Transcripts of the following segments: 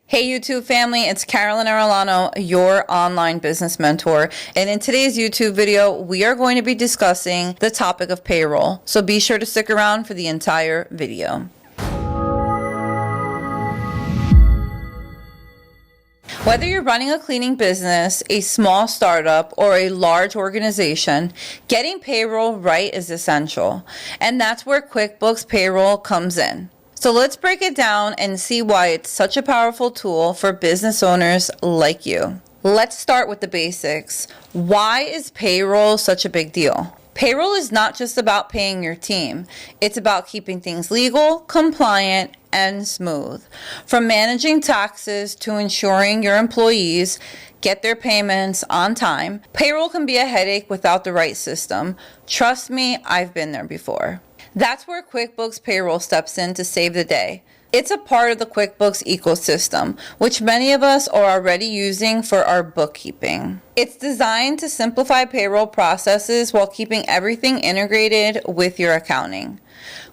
Hey YouTube family, it's Carolyn Arellano, your online business mentor. And in today's YouTube video, we are going to be discussing the topic of payroll. So be sure to stick around for the entire video. Whether you're running a cleaning business, a small startup, or a large organization, getting payroll right is essential. And that's where QuickBooks Payroll comes in. So let's break it down and see why it's such a powerful tool for business owners like you. Let's start with the basics. Why is payroll such a big deal? Payroll is not just about paying your team. It's about keeping things legal, compliant, and smooth. From managing taxes to ensuring your employees get their payments on time, payroll can be a headache without the right system. Trust me, I've been there before. That's where QuickBooks Payroll steps in to save the day. It's a part of the QuickBooks ecosystem, which many of us are already using for our bookkeeping. It's designed to simplify payroll processes while keeping everything integrated with your accounting.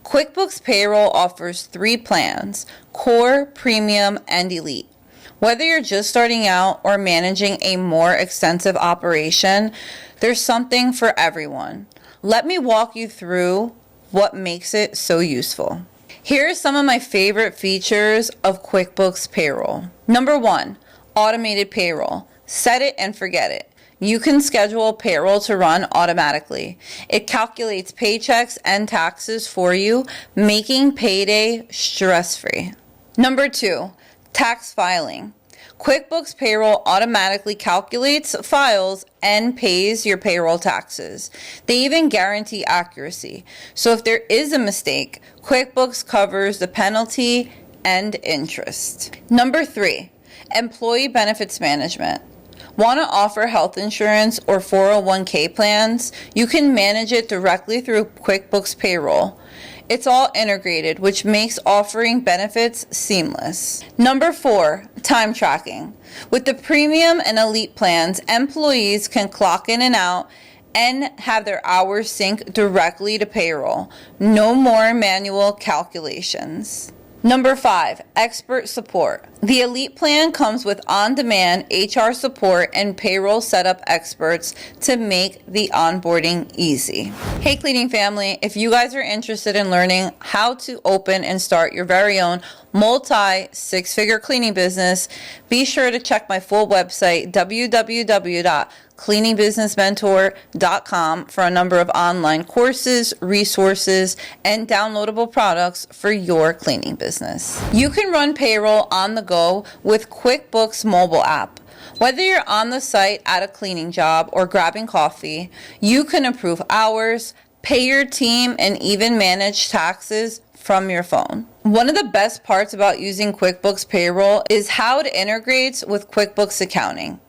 QuickBooks Payroll offers 3 plans: Core, Premium, and Elite. Whether you're just starting out or managing a more extensive operation, there's something for everyone. Let me walk you through what makes it so useful. Here are some of my favorite features of QuickBooks Payroll. Number 1, automated payroll. Set it and forget it. You can schedule payroll to run automatically. It calculates paychecks and taxes for you, making payday stress-free. Number 2, tax filing. QuickBooks Payroll automatically calculates, files, and pays your payroll taxes. They even guarantee accuracy. So if there is a mistake, QuickBooks covers the penalty and interest. Number 3, employee benefits management. Want to offer health insurance or 401k plans? You can manage it directly through QuickBooks Payroll. It's all integrated, which makes offering benefits seamless. Number 4, time tracking. With the premium and elite plans, employees can clock in and out and have their hours sync directly to payroll. No more manual calculations. Number 5, expert support. The Elite plan comes with on-demand HR support and payroll setup experts to make the onboarding easy. Hey cleaning family, if you guys are interested in learning how to open and start your very own multi-6-figure cleaning business, be sure to check my full website, www.cleaningbusinessmentor.com, for a number of online courses, resources, and downloadable products for your cleaning business. You can run payroll on the go with QuickBooks mobile app. Whether you're on the site at a cleaning job or grabbing coffee, you can approve hours, pay your team, and even manage taxes from your phone. One of the best parts about using QuickBooks Payroll is how it integrates with QuickBooks Accounting.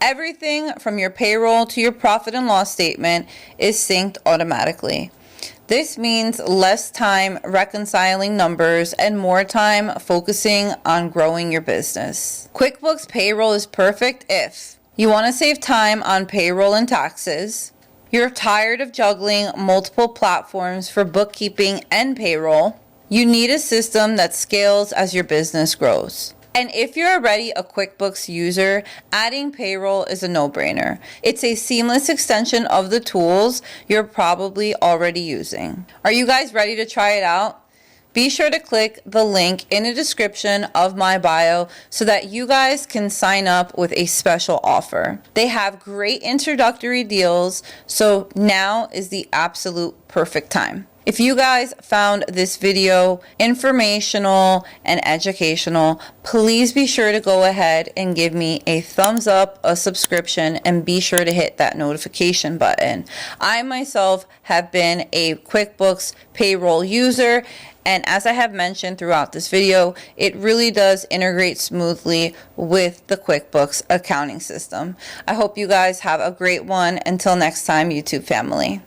Everything from your payroll to your profit and loss statement is synced automatically. This means less time reconciling numbers and more time focusing on growing your business. QuickBooks Payroll is perfect if you want to save time on payroll and taxes, you're tired of juggling multiple platforms for bookkeeping and payroll, you need a system that scales as your business grows. And if you're already a QuickBooks user, adding payroll is a no-brainer. It's a seamless extension of the tools you're probably already using. Are you guys ready to try it out? Be sure to click the link in the description of my bio so that you guys can sign up with a special offer. They have great introductory deals, so now is the absolute perfect time. If you guys found this video informational and educational, please be sure to go ahead and give me a thumbs up, a subscription, and be sure to hit that notification button. I myself have been a QuickBooks Payroll user, and as I have mentioned throughout this video, it really does integrate smoothly with the QuickBooks accounting system. I hope you guys have a great one. Until next time, YouTube family.